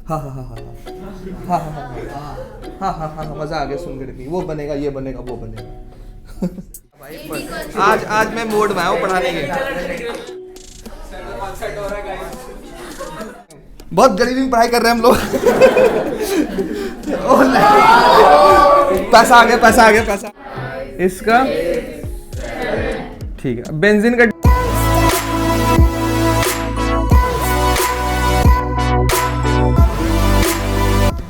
हाँ हाँ हाँ हाँ हाँ हाँ हाँ हाँ हाँ हाँ हाँ, मजा आ गया सुन कर। वो बनेगा, ये बनेगा, वो बनेगा। आज मैं मूड में हूँ पढ़ाने के। बहुत गरीबी में पढ़ाई कर रहे हैं हम लोग। पैसा आ गया, पैसा आ गया, पैसा। इसका ठीक है, बेंजीन का।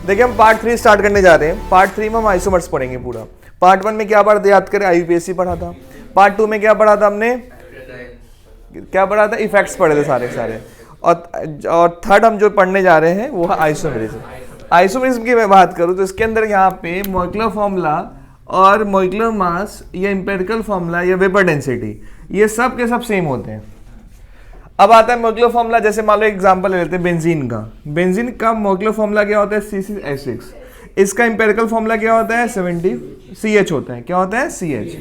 देखिए हम पार्ट 3 स्टार्ट करने जा रहे हैं। पार्ट 3 में हम आइसोमर्स पढ़ेंगे पूरा। पार्ट 1 में क्या पढ़ा था याद करें, आईयूपीएसी पढ़ा था। पार्ट 2 में क्या पढ़ा था हमने, क्या पढ़ा था, इफेक्ट्स पढ़े थे सारे सारे। और थर्ड हम जो पढ़ने जा रहे हैं वो है आइसोमेरिज्म। आइसोमेरिज्म की मैं बात करूं तो इसके अंदर यहाँ पे मॉलिक्यूलर फॉर्मूला और मॉलिक्यूलर मास या एम्पिरिकल फॉर्मूला या वेपर डेंसिटी, ये सब के सब सेम होते हैं। अब आता है मॉलिक्यूलर फॉर्मूला। जैसे मान लो एग्जांपल ले लेते हैं बेंजीन का। बेंजीन का मॉलिक्यूलर फॉर्मूला क्या होता है, C6H6। इसका एम्पिरिकल फॉर्मूला क्या होता है, 70 CH होता है। क्या होता है, CH।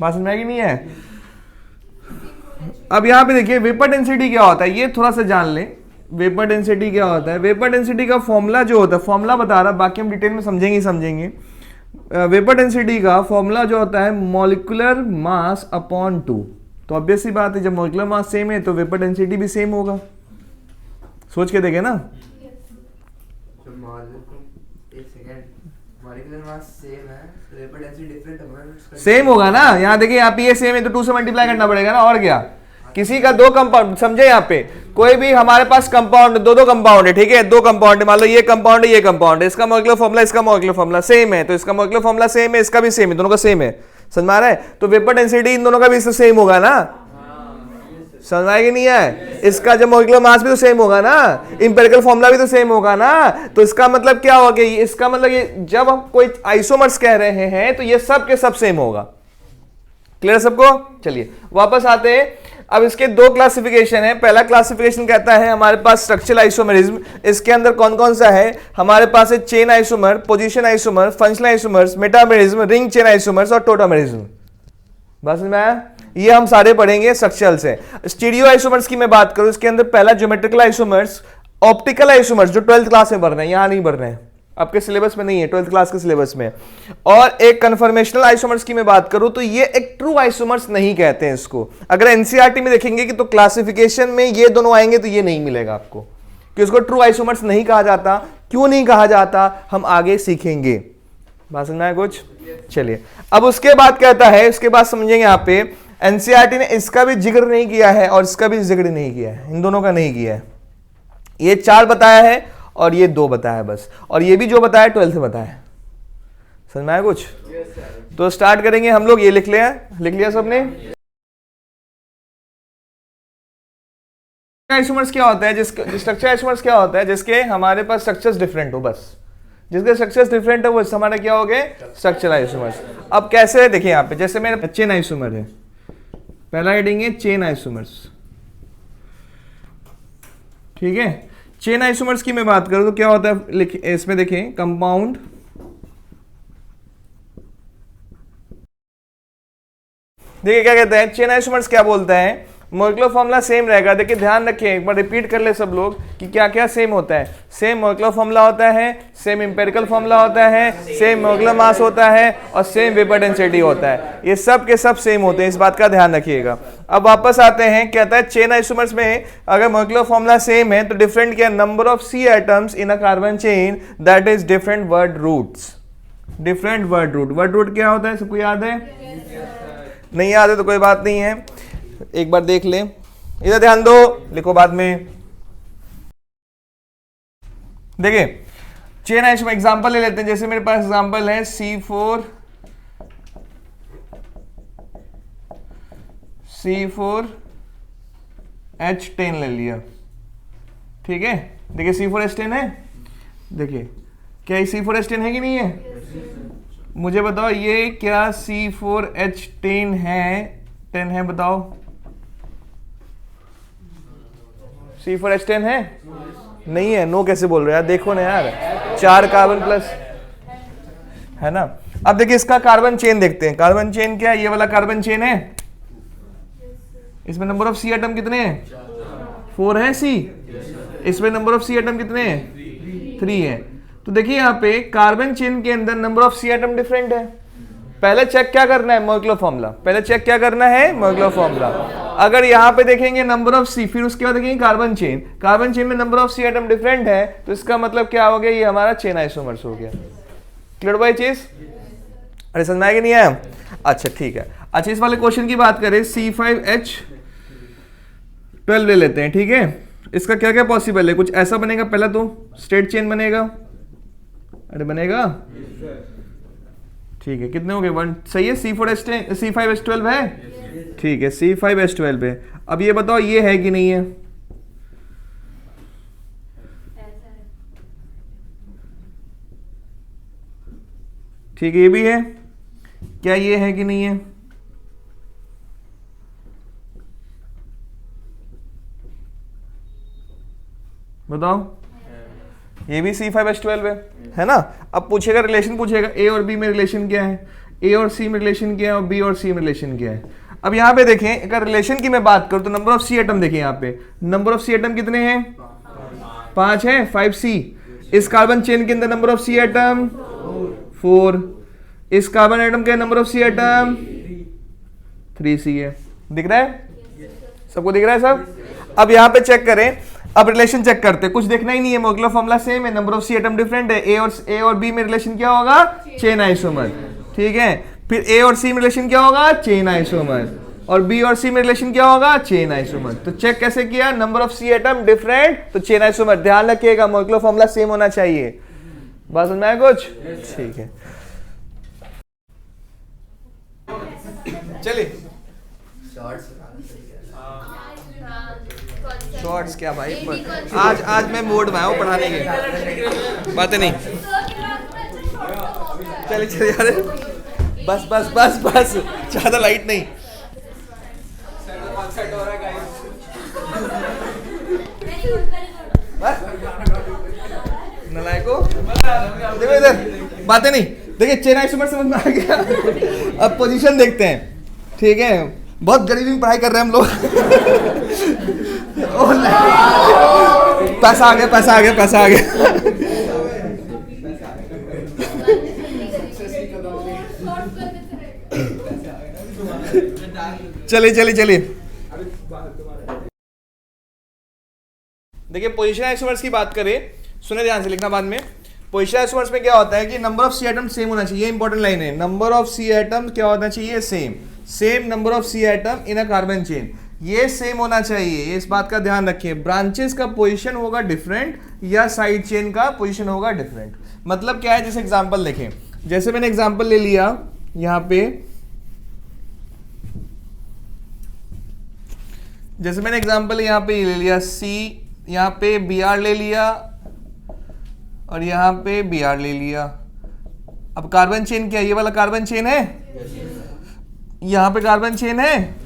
बात समझ में आएगी नहीं है। अब यहाँ पे देखिए वेपर डेंसिटी क्या होता है, ये थोड़ा सा जान लें। वेपर डेंसिटी क्या होता है, वेपर डेंसिटी का फॉर्मूला जो होता है, फॉर्मूला बता रहा, बाकी हम डिटेल में समझेंगे ही समझेंगे। वेपर डेंसिटी का फॉर्मूला जो होता है मॉलिक्यूलर मास अपॉन 2। तो ऑब्वियस सी बात है, जब मॉलिक्यूलर मास सेम है तो वेपर डेंसिटी भी सेम होगा। सोच के देखें ना। सेम होगा ना, यहाँ देखिए यहाँ पे ये सेम है तो 2 से मल्टीप्लाई करना पड़ेगा ना, और क्या। किसी का दो कंपाउंड, समझे, यहाँ पे कोई भी हमारे पास कंपाउंड, दो कंपाउंड है, ठीक है, दो कंपाउंड है, मान लो ये कंपाउंड है, ये कंपाउंड है, इसका मॉलिक्यूलर फॉर्मूला, इसका मॉलिक्यूलर फॉर्मूला सेम है, तो इसका मॉलिक्यूलर फॉर्मूला सेम है, इसका भी सेम है, दोनों का सेम है। समझ में आ रहा है। तो वेपर डेंसिटी इन दोनों का भी सेम होगा ना, समझ में आएगी नहीं है। इसका जब मॉलिक्यूलर मास भी तो सेम होगा ना, एम्पिरिकल फॉर्मूला भी तो सेम होगा ना। तो इसका मतलब क्या होगा, इसका मतलब ये जब हम कोई आइसोमर्स कह रहे हैं तो ये सब के सब सेम होगा। क्लियर सबको। चलिए वापस आते हैं। अब इसके दो क्लासिफिकेशन है। पहला क्लासिफिकेशन कहता है हमारे पास स्ट्रक्चरल आइसोमेरिज्म। इसके अंदर कौन कौन सा है, हमारे पास है chain isomer, position isomer, functional isomers, metamerism, ring chain isomers और टोटामेरिज्म। बस में आया, ये हम सारे पढ़ेंगे स्ट्रक्चरल से। स्टीरियो आइसोमर्स की मैं बात करूं, इसके अंदर पहला ज्योमेट्रिकल आइसोमर्स, ऑप्टिकल आइसोमर्स जो 12th क्लास में पढ़ रहे हैं, यहां नहीं पढ़ रहे हैं, आपके सिलेबस में नहीं है, 12th क्लास के सिलेबस में। और एक कन्फर्मेशनल आइसोमर्स की मैं बात करूं तो ये एक ट्रू आइसोमर्स नहीं कहते हैं इसको। अगर एनसीईआरटी में देखेंगे कि तो क्लासिफिकेशन में ये दोनों आएंगे तो ये नहीं मिलेगा आपको, कि उसको ट्रू आइसोमर्स नहीं कहा जाता। क्यों नहीं कहा जाता, हम आगे सीखेंगे। बात समझना है कुछ। चलिए अब उसके बाद कहता है, उसके बाद समझेंगे यहाँ पे, एनसीईआरटी ने इसका भी जिक्र नहीं किया है और इसका भी जिक्र नहीं किया है, इन दोनों का नहीं किया है। ये 4 बताया है और ये 2 बताया बस, और ये भी जो बताया 12th में बताया। समझ में आया कुछ। तो स्टार्ट करेंगे हम लोग। ये लिख लिया सबने। आइसोमर्स क्या होता है, जिसके स्ट्रक्चर आइसोमर्स क्या होता है, जिसके हमारे पास स्ट्रक्चर्स डिफरेंट हो, बस जिसके स्ट्रक्चर्स डिफरेंट है वो हमारे क्या हो गए, स्ट्रक्चर आइसोमर्स। अब कैसे है देखिए यहाँ पे, जैसे मेरे चेन आइसोमर है, पहला हेडिंग है चेन आइसोमर्स, ठीक है। चेन आइसोमर्स की मैं बात करूं तो क्या होता है, इसमें देखें कंपाउंड, देखिए क्या कहते हैं चेन आइसोमर्स क्या बोलता है, मॉलिक्यूलर फॉर्मूला सेम रहेगा। देखिए ध्यान रखें, एक बार रिपीट कर ले सब लोग कि क्या क्या सेम होता है। सेम मॉलिक्यूलर फॉर्मूला होता है, सेम एम्पिरिकल फॉर्मूला होता है, सेम मॉलिक्यूलर मास होता है और सेम वेपर डेंसिटी होता है। ये सब के सब सेम होते हैं, इस बात का ध्यान रखिएगा। अब वापस आते हैं, कहता है चेन आइसोमर्स में अगर मॉलिक्यूलर फॉर्मूला सेम है तो डिफरेंट क्या, number of C atoms in a carbon chain that is different word roots. Different word root, word root क्या होता है, सबको याद है? नहीं याद है तो कोई बात नहीं है, एक बार देख लें। इधर ध्यान दो, लिखो बाद में। देखिए चेन आइसोमर एग्जांपल ले लेते हैं। जैसे मेरे पास एग्जांपल है C4H10 ले लिया, ठीक है। देखिए C4H10 है, देखिए क्या ये C4H10 है कि नहीं है? मुझे बताओ ये क्या C4H10 है, 10 है, बताओ। C4H10 है? नहीं है, नो कैसे बोल रहे हैं यार, देखो ना यार, 4 कार्बन प्लस है ना। अब देखिए इसका कार्बन चेन देखते हैं। कार्बन चेन क्या है, ये वाला कार्बन चेन है, इसमें नंबर ऑफ सी एटम कितने हैं, 4 है सी। इसमें नंबर ऑफ सी एटम कितने हैं, 3 है। तो देखिए यहाँ पे कार्बन चेन के अंदर number of C atom different है। पहले चेक क्या करना है, मॉलिक्यूलर फॉर्मूला। पहले चेक क्या करना है, मॉलिक्यूलर फॉर्मूला। अगर यहाँ पे देखेंगे नंबर ऑफ सी, फिर उसके बाद देखेंगे कार्बन चेन, कार्बन चेन में number of C atom different है, तो इसका मतलब क्या हो गया, ये हमारा चेन आइसोमर्स हो गया। क्लियर बाई चीज? अरे समझ में आया कि नहीं आया? अच्छा ठीक है। अच्छा इस वाले क्वेश्चन की बात करें, C5H12 ले लेते हैं, ठीक है। इसका क्या क्या पॉसिबल है, कुछ ऐसा बनेगा, पहला तो स्ट्रेट चेन बनेगा, अरे बनेगा, ठीक है। कितने हो गए, 1, सही है। C5H12 है, ठीक है, C5H12 है। अब ये बताओ ये है कि नहीं है, ठीक है, ये भी है, क्या ये है कि नहीं है, बताओ। ये भी C5H12 है ना। अब पूछेगा रिलेशन, पूछेगा ए और बी में रिलेशन क्या है, ए और सी में रिलेशन क्या है, और बी और सी में रिलेशन क्या है। अब यहाँ पे देखें, अगर रिलेशन की मैं बात करूं तो नंबर ऑफ सी एटम देखें, यहाँ पे नंबर ऑफ सी एटम कितने हैं, 5 है, 5C। इस कार्बन चेन के अंदर नंबर ऑफ सी एटम 4, इस कार्बन एटम के number of C atom 3C है। दिख रहा है सबको, दिख रहा है सब। अब यहाँ पे चेक करें, अब रिलेशन चेक करते हैं, कुछ देखना ही नहीं है, मॉलिक्यूलर फॉर्मूला सेम है, number of C atom different है। ए और बी में रिलेशन क्या होगा, चेन आइसोमर, ठीक है। फिर ए और सी में रिलेशन क्या होगा, चेन आइसोमर, और बी और सी में रिलेशन क्या होगा, चेन आइसोमर। तो चेक कैसे किया, number of C atom different तो चेन आइसोमर। ध्यान रखिएगा मॉलिक्यूलर फॉर्मूला सेम होना चाहिए। बात समझ में आया कुछ? ठीक है, चलिए। शॉर्ट्स क्या भाई, आज मैं मूड में आया हूँ पढ़ाने के, बातें नहीं। चलिए यार, बस बस बस बस, ज्यादा लाइट नहीं। नलायको, देखो इधर, बातें नहीं। देखिए चेन आइसोमर समझ में आ गया। अब पोजीशन देखते हैं, ठीक है। बहुत गरीबी में पढ़ाई कर रहे हैं हम लोग। पैसा आ गया, पैसा आ गया, पैसा आ गया। चलिए चलिए चलिए, देखिए पोजीशन आइसोमर्स की बात करें, सुने ध्यान से, लिखना बाद में। पोजीशन आइसोमर्स में क्या होता है कि number of C atom same होना चाहिए, इंपॉर्टेंट लाइन है। नंबर ऑफ सी एटम क्या होना चाहिए, same number of C atom in a carbon chain, ये सेम होना चाहिए। इस बात का ध्यान रखिए। ब्रांचेस का पोजीशन होगा डिफरेंट या साइड चेन का पोजीशन होगा डिफरेंट। मतलब क्या है, जैसे एग्जांपल देखें, जैसे मैंने एग्जांपल ले लिया यहाँ पे, जैसे मैंने एग्जांपल यहाँ पे ले लिया सी, यहाँ पे Br ले लिया और यहाँ पे Br ले लिया। अब कार्बन चेन क्या है, ये वाला कार्बन चेन है, यहाँ पे कार्बन चेन है।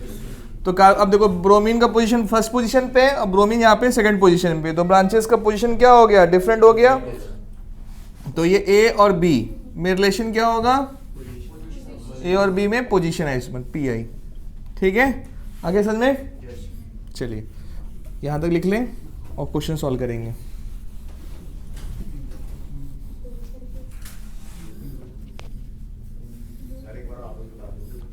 तो अब देखो ब्रोमीन का पोजीशन फर्स्ट पोजीशन पे और ब्रोमीन यहाँ पे सेकंड पोजीशन पे, तो ब्रांचेस का पोजीशन क्या हो गया, डिफरेंट हो गया। तो ये ए और बी में रिलेशन क्या होगा, ए और बी में पोजीशन आइसोमर पीआई, ठीक है। आगे समझ में, चलिए यहाँ तक लिख लें और क्वेश्चन सॉल्व करेंगे।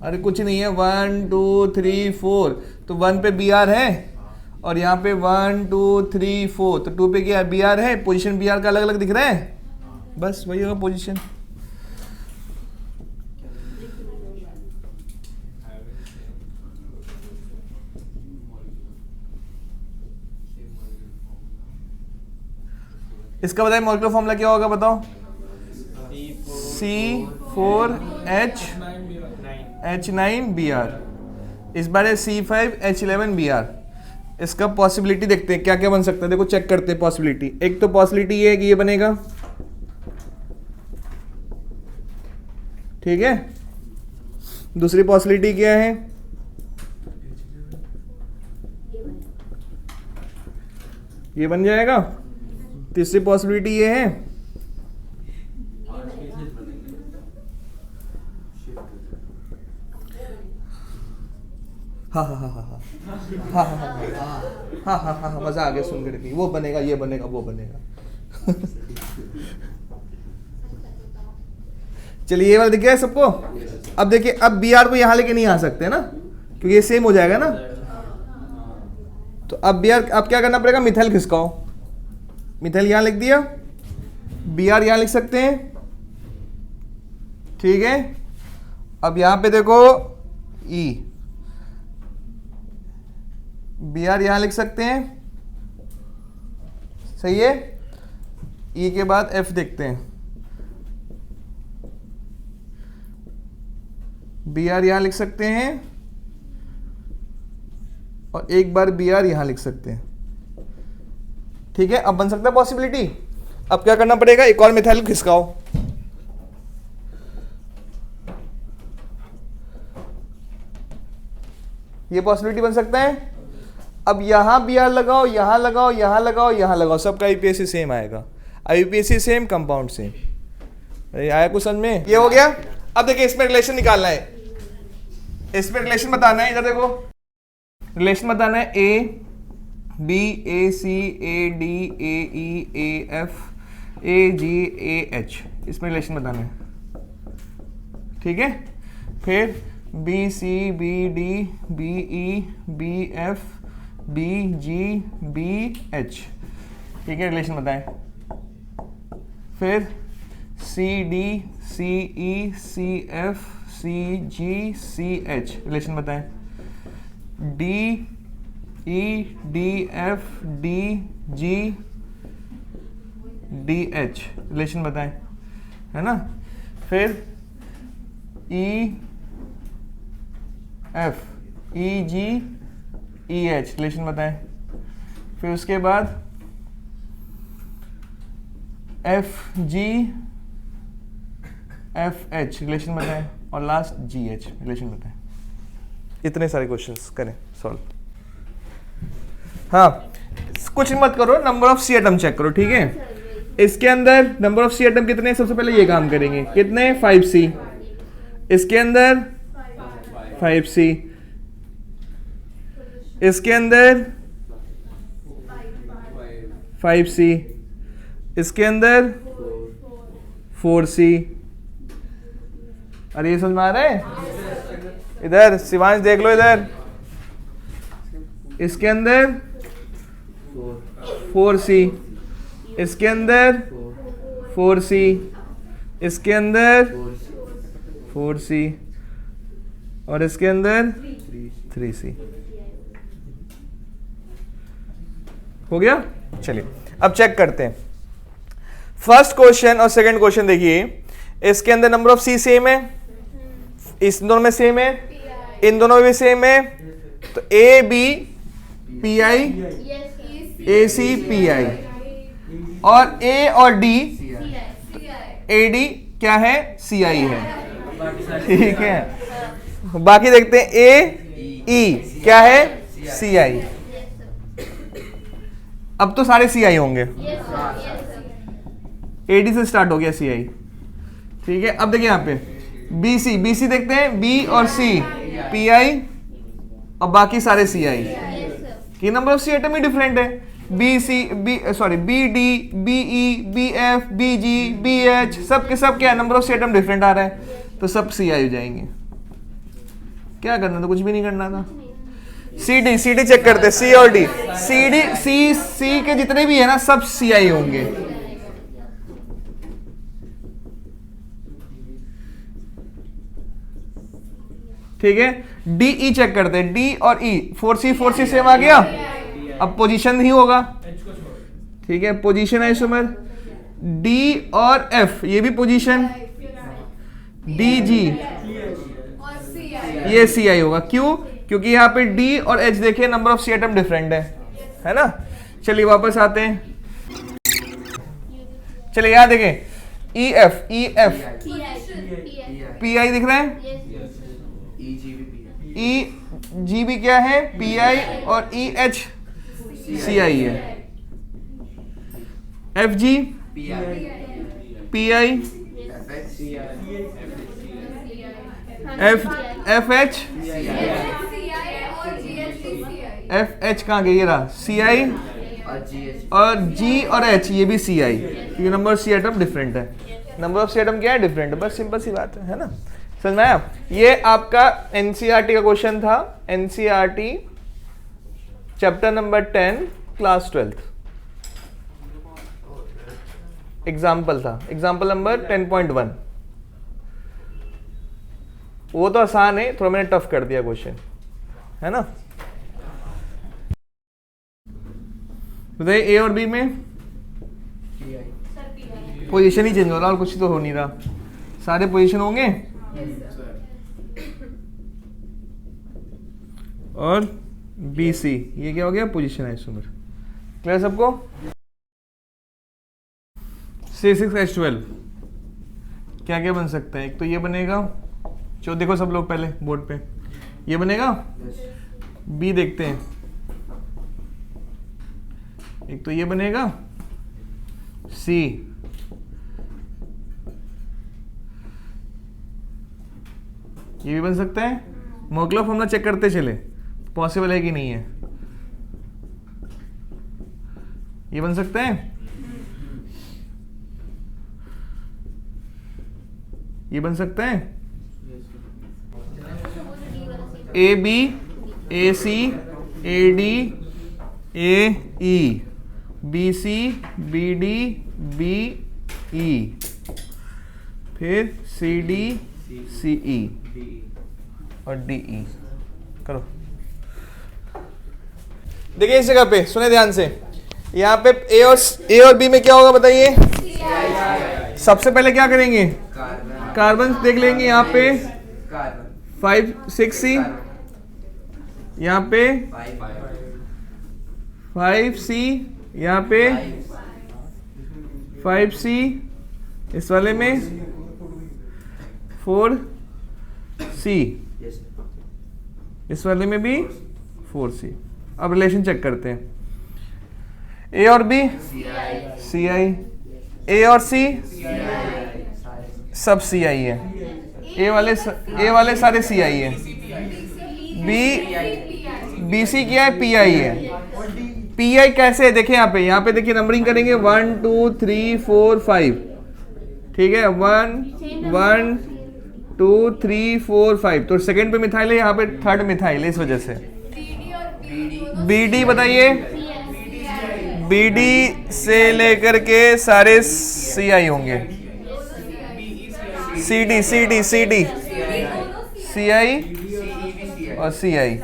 अरे कुछ नहीं है, 1 2 3 4, तो 1 पे Br है और यहाँ पे 1 2 3 4, तो 2 पे क्या Br है, पोजीशन Br का अलग अलग दिख रहा है, बस वही होगा पोजीशन। इसका बताइए मॉलिक्यूलर फॉर्मूला क्या होगा, बताओ। C4H9Br, इस बार है C5H11Br। इसका पॉसिबिलिटी देखते हैं क्या क्या बन सकता है, देखो चेक करते हैं पॉसिबिलिटी। एक तो पॉसिबिलिटी ये है कि ये बनेगा, ठीक है। दूसरी पॉसिबिलिटी क्या है, ये बन जाएगा। तीसरी पॉसिबिलिटी ये है, हाँ हाँ हाँ हाँ हाँ हाँ हाँ हाँ हाँ हाँ हाँ, मजा आ गया सुन करके, वो बनेगा, ये बनेगा, वो बनेगा। चलिए ये वाला दिख गया है सबको। अब देखिए, अब बी आर को यहां लेके नहीं आ सकते ना, क्योंकि ये सेम हो जाएगा ना। तो अब बी आर, अब क्या करना पड़ेगा, मिथाइल खिसकाओ। मिथाइल यहां लिख दिया, बी आर यहां लिख सकते हैं, ठीक है। अब यहां पे देखो ई, बी आर यहां लिख सकते हैं, सही है। ई के बाद एफ देखते हैं, बी आर यहां लिख सकते हैं और एक बार बी आर यहां लिख सकते हैं, ठीक है। अब बन सकता है पॉसिबिलिटी। अब क्या करना पड़ेगा, एक और मिथाइल खिसकाओ। ये पॉसिबिलिटी बन सकता है। अब यहां बी आर लगाओ, यहां लगाओ, यहां लगाओ, यहां लगाओ, सबका आईपीएससी सेम आएगा। IPSC same, compound same. आया कुछ समझ में? ये हो गया। अब देखिए इसमें रिलेशन निकालना है, इसमें रिलेशन बताना है। इधर देखो, रिलेशन बताना है A B A C A D A E A F A G A H, इसमें रिलेशन बताना है, ठीक है। फिर B C B D B E B F B G B H, ठीक है, रिलेशन बताएं। फिर C D C E C F C G C H, relation बताएं। D E D F D G D H, relation बताएं, है ना। फिर E F ई जी E H, relation बताएं। फिर उसके बाद F G F H, relation बताएं। और लास्ट जी एच, रिलेशन बताएं। इतने सारे क्वेश्चंस करें सॉल्व। हाँ, कुछ मत करो, number of C atom check करो, ठीक है। इसके अंदर नंबर ऑफ सी एटम कितने, सबसे पहले ये काम करेंगे, कितने, 5C। इसके अंदर 5C, इसके अंदर 5C, इसके अंदर 4C। अरे ये समझ में आ रहा है? इधर शिवांश देख लो, इधर इसके अंदर 4C, इसके अंदर 4C, इसके अंदर 4C और इसके अंदर 3C। हो गया। चलिए अब चेक करते हैं फर्स्ट क्वेश्चन और सेकंड क्वेश्चन। देखिए इसके अंदर नंबर ऑफ सी सेम है, इस दोनों में सेम है, इन दोनों में भी सेम है। तो A B P I, A C P I, और ए और डी, ए डी क्या है, सी आई है, ठीक है। बाकी देखते हैं ए ई क्या है, सी आई। अब तो सारे सी आई होंगे, ए डी से स्टार्ट हो गया सी आई, ठीक है। अब देखिए यहाँ पे बी सी, बी सी देखते हैं, बी और सी पी आई और बाकी सारे सी आई की नंबर ऑफ सी एटम ही डिफरेंट है। B C B sorry B D B E B F B G B H सब के सब क्या number of C atom different आ रहा है, तो सब सी आई हो जाएंगे। क्या करना था, कुछ भी नहीं करना था। सी डी चेक करते, सी और डी, सी डी सी के जितने भी है ना सब सी आई होंगे, ठीक है। डी ई चेक करते हैं, डी और ई 4C सेम आ गया। अब पोजीशन ही होगा, ठीक है, पोजीशन है इसमें। डी और एफ ये भी पोजीशन, डी जी ये सी आई होगा। क्यों? क्योंकि यहाँ पे डी और एच देखिए number of C atom different है ना। चलिए वापस आते हैं, चलिए यहाँ देखें ई एफ पी आई दिख रहा है, ई जी भी क्या है, पी आई, और ई एच सी आई है। F G P I, F H कहाँ गई, ये रहा सी आई और G और H ये भी CI, क्योंकि number of C atom different है। नंबर ऑफ C एटम क्या है? डिफरेंट है, बस सिंपल सी बात है ना। समझ में आया? ये आपका NCERT का क्वेश्चन था, NCERT chapter number 10 class 12 example था, एग्जाम्पल नंबर 10.1। वो तो आसान है, थोड़ा मैंने टफ कर दिया क्वेश्चन, है ना। बताइए ए और बी में पोजीशन ही चेंज हो रहा और कुछ तो हो नहीं रहा, सारे पोजीशन होंगे। और बी सी ये क्या हो गया? Position isomer. क्लियर सबको? C6H12 क्या क्या बन सकता है? एक तो ये बनेगा, जो देखो सब लोग पहले बोर्ड पे, ये बनेगा। बी देखते हैं, एक तो ये बनेगा सी, ये भी बन सकता है। मोलकुलर फॉर्मूला चेक करते चले, पॉसिबल है कि नहीं है। ये बन सकता है, ये बन सकता है। A B, A C, A D, A E, B C, B D, B E, फिर सी डी, सी ई और डी ई। करो, देखिए इस जगह पे सुने ध्यान से, यहाँ पे ए और बी में क्या होगा बताइए? सबसे पहले क्या करेंगे? कार्बन देख लेंगे। यहाँ पे 5 6 सी, यहाँ पे 5 सी, यहाँ पे 5 सी, इस वाले में 4 सी, इस वाले में भी 4 सी। अब रिलेशन चेक करते हैं। ए और बी सी आई, ए और सी सब सी आई है, ए वाले सारे सी आई है, बी सी क्या है? पी आई है। पी आई कैसे है? देखिए यहाँ पे देखिए नंबरिंग करेंगे 1 2 3 4 5, ठीक है। 1 1 2 3 4 5, तो सेकंड पे मिथाइल है, यहाँ पे थर्ड मिथाइल है, इस वजह से। बी डी बताइए, बी डी से लेकर के सारे सी आई होंगे। C D C D C D C I और सी आई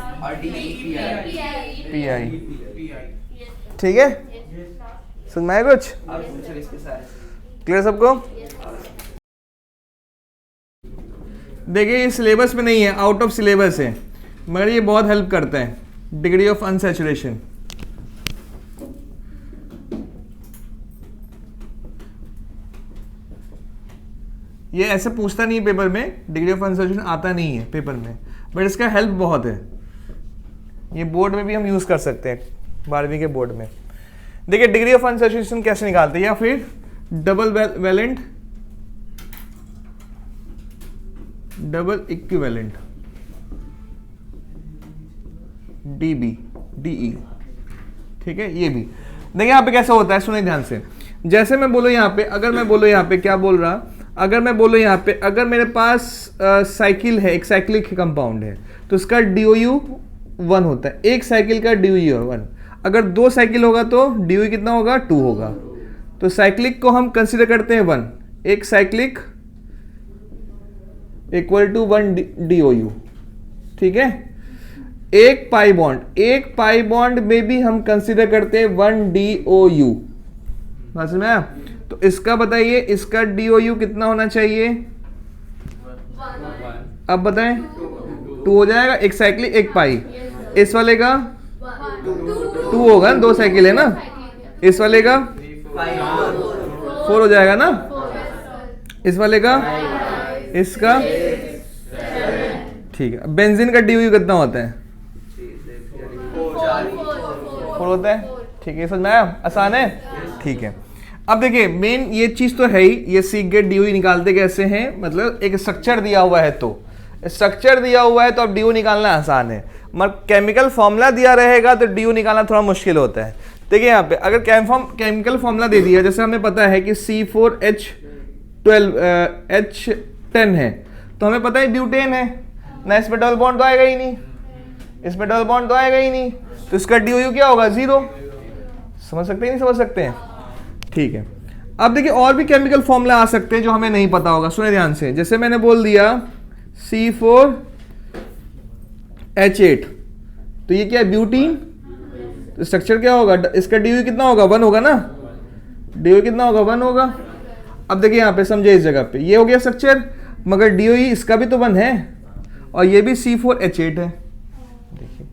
पी आई, ठीक है। समझ में आया कुछ? क्लियर सबको? देखिए ये सिलेबस में नहीं है, आउट ऑफ सिलेबस है, मगर ये बहुत हेल्प करता है। डिग्री ऑफ अनसैचुरेशन, ये ऐसे पूछता नहीं है पेपर में, डिग्री ऑफ अनसैचुरेशन आता नहीं है पेपर में, बट इसका हेल्प बहुत है। ये बोर्ड में भी हम यूज कर सकते हैं, 12वीं के बोर्ड में। देखिए डिग्री ऑफ अनसैचुरेशन कैसे निकालते हैं, या फिर double valent, double equivalent, DB DE, ठीक है। ये भी देखिए यहाँ पे कैसा होता है, सुनिए ध्यान से। जैसे मैं बोलो यहाँ पे, अगर मैं बोलो यहाँ पे क्या बोल रहा, अगर मैं बोलो यहाँ पे, अगर मेरे पास साइकिल है, एक साइक्लिक कंपाउंड है, तो उसका DOU 1 होता है, एक साइकिल का DOU 1। अगर 2 साइकिल होगा तो DOU कितना होगा? 2 होगा। तो साइक्लिक को हम कंसिडर करते हैं 1, एक साइक्लिक इक्वल टू 1 DOU, ठीक है। एक पाई बॉन्ड में भी हम कंसिडर करते हैं 1 DOU, समझ में आया? तो इसका बताइए, इसका DOU कितना होना चाहिए? अब बताएं, 2 हो जाएगा, एक साइकिल एक पाई। इस वाले का 2 होगा, 2 साइकिल है ना। इस वाले का 4 हो जाएगा ना। इस वाले का, इसका, ठीक है। बेंजीन का DOU कितना होता है? 4 होता है, ठीक है। समझ में आया? आसान है, ठीक है। अब देखिए मेन ये चीज तो है ही, ये सीख गए DOU निकालते कैसे हैं, मतलब एक स्ट्रक्चर दिया हुआ है, तो स्ट्रक्चर दिया हुआ है तो अब DOU निकालना आसान है, मगर केमिकल फॉर्मूला दिया रहेगा तो DOU निकालना थोड़ा मुश्किल होता है। देखिए यहाँ पे अगर केमिकल फॉर्मूला दे दिया, जैसे हमें पता है कि C4H10 है, तो हमें पता है ब्यूटेन है ना, इसमें डबल बॉन्ड तो आएगा ही नहीं, इसमें डबल बॉन्ड तो आएगा ही नहीं, तो इसका DOU क्या होगा 0। समझ सकते हैं नहीं समझ सकते हैं? ठीक है। अब देखिए और भी केमिकल फॉर्मूला आ सकते हैं जो हमें नहीं पता होगा, सुने ध्यान से। जैसे मैंने बोल दिया C4H8, तो ये क्या है ब्यूटीन, तो स्ट्रक्चर क्या होगा, इसका DOU कितना होगा 1 होगा ना, DOU कितना होगा 1 होगा। अब देखिए यहाँ पे समझे इस जगह पे ये हो गया स्ट्रक्चर, मगर DOU इसका भी तो 1 है और ये भी C4H8 है। देखिए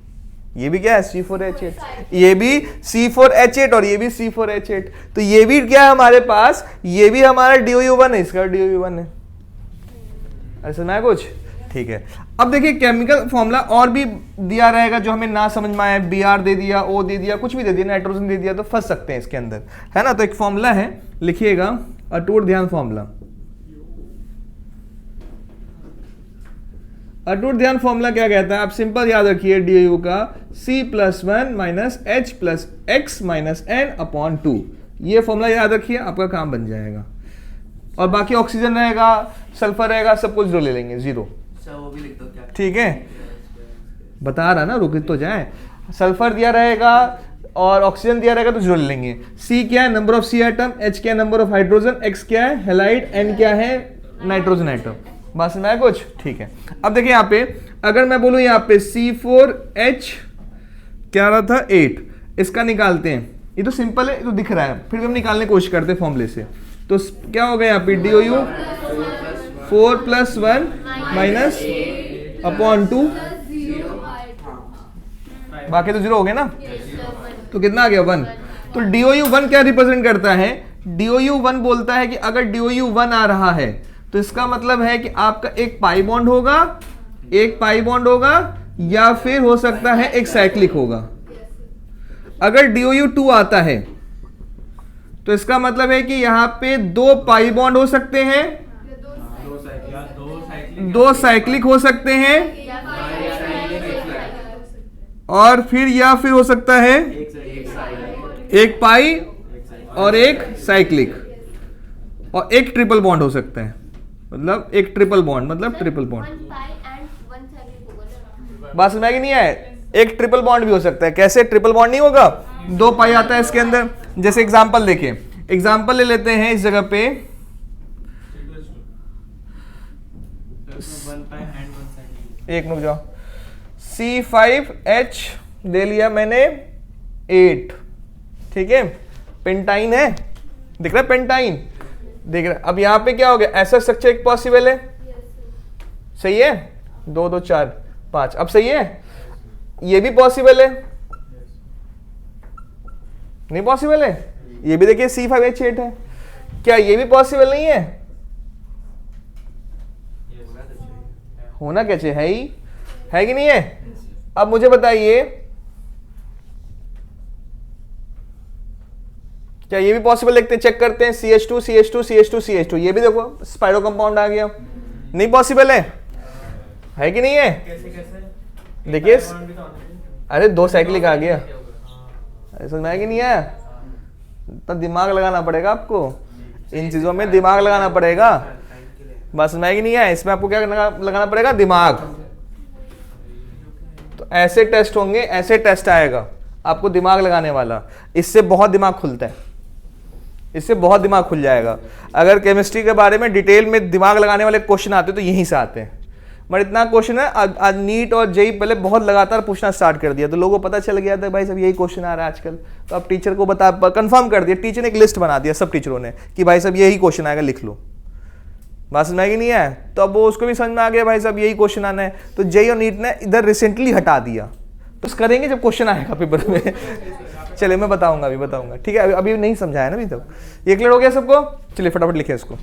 ये भी क्या है C4H8, ये भी C4H8 और ये भी C4H8, तो ये भी क्या है हमारे पास, ये भी हमारा DOU 1 है, इसका DOU 1 है। ऐसा ना कुछ, ठीक है। अब देखिए केमिकल फॉर्मूला और भी दिया रहेगा जो हमें ना समझ में आए, Br दे दिया, O दे दिया, कुछ भी दे दिया, नाइट्रोजन दे दिया, तो फंस सकते हैं इसके अंदर, है ना। तो एक फॉर्मूला है, लिखिएगा अटूट ध्यान फॉर्मूला। अटूट ध्यान फॉर्मूला क्या कहता है, आप सिंपल याद रखिए DOU का C+1 - H + X - N/2, ये फॉर्मूला याद रखिए, आपका काम बन जाएगा। और बाकी ऑक्सीजन रहेगा, सल्फर रहेगा, सब कुछ जो ले लेंगे 0, वो भी लिख दो क्या, ठीक है। बता रहा ना, रुक तो जाए। सल्फर दिया रहेगा और ऑक्सीजन दिया रहेगा तो 0 ले लेंगे। C क्या है, number of C atom, H क्या है, नंबर ऑफ हाइड्रोजन, X क्या है हैलाइड, N क्या है नाइट्रोजन एटम। बस में कुछ, ठीक है। अब देखिए यहाँ पे अगर मैं बोलूँ यहाँ पे C4H क्या रहा था 8, इसका निकालते हैं, ये तो सिंपल है, ये तो दिख रहा है, फिर भी हम निकालने की कोशिश करते हैं फॉर्मूले से। तो क्या होगा यहाँ पे DOU 4+1 -/2, बाकी तो 0 हो गए ना, तो कितना आ गया 1। तो DOU 1 क्या रिप्रेजेंट करता है, DOU 1 बोलता है कि अगर DOU 1 आ रहा है तो इसका मतलब है कि आपका एक पाई बॉन्ड होगा, या फिर हो सकता है एक साइक्लिक होगा। अगर DOU 2 आता है तो इसका मतलब है कि यहाँ पे 2 पाई बॉन्ड हो सकते हैं, 2 साइक्लिक हो सकते हैं, और फिर हो सकता है एक पाई और एक साइक्लिक, और एक ट्रिपल बॉन्ड हो सकता है, मतलब एक ट्रिपल बॉन्ड, मतलब ट्रिपल बॉन्ड। बात समझ में नहीं है, एक ट्रिपल बॉन्ड भी हो सकता है। कैसे ट्रिपल बॉन्ड नहीं होगा, 2 पाई आता है इसके अंदर। जैसे एग्जांपल देखिए, एग्जांपल ले लेते हैं इस जगह पे, एक रुक जाओ, C5H ले लिया मैंने 8, ठीक है, पेंटाइन है, दिख रहा है पेंटाइन, देख रहा है। अब यहाँ पे क्या हो गया, ऐसा स्ट्रक्चर एक पॉसिबल है, सही है, 2 2 4 5, अब सही है। ये भी पॉसिबल है, नहीं पॉसिबल है, ये भी देखिए C5H8 है, क्या ये भी पॉसिबल नहीं है, होना क्या चाहिए, है कि नहीं है। अब मुझे बताइए क्या ये भी पॉसिबल, देखते हैं, चेक करते हैं, CH2 CH2 CH2 CH2, ये भी देखो स्पाइरो कंपाउंड आ गया, नहीं पॉसिबल है कि नहीं है। देखिए अरे 2 साइक्लिक आ गया, समझ में आया कि नहीं है। तो दिमाग लगाना पड़ेगा आपको, इन चीजों में दिमाग लगाना पड़ेगा, बस समझ में आया कि नहीं है। इसमें आपको क्या लगाना पड़ेगा, दिमाग। तो ऐसे टेस्ट होंगे, ऐसे टेस्ट आएगा आपको दिमाग लगाने वाला, इससे बहुत दिमाग खुलता है, इससे बहुत दिमाग खुल जाएगा। अगर केमिस्ट्री के बारे में डिटेल में दिमाग लगाने वाले क्वेश्चन आते हैं तो यहीं से आते हैं, बट इतना क्वेश्चन है आज नीट और जेई पहले बहुत लगातार पूछना स्टार्ट कर दिया, तो लोगों को पता चल गया था भाई सब यही क्वेश्चन आ रहा है आजकल, तो अब टीचर को कंफर्म कर दिया, टीचर ने एक लिस्ट बना दिया सब टीचरों ने कि भाई सब यही क्वेश्चन आएगा, लिख लो। बात समझ में नहीं है, तो अब वो उसको भी समझ में आ गया भाई सब यही क्वेश्चन आना है, तो जेई और नीट ने इधर रिसेंटली हटा दिया, तो करेंगे जब क्वेश्चन आएगा पेपर में। चलिए मैं बताऊंगा, अभी बताऊंगा, ठीक है, अभी नहीं समझाया ना अभी तक। ये क्लियर हो गया सबको, चलिए फटाफट लिखे इसको।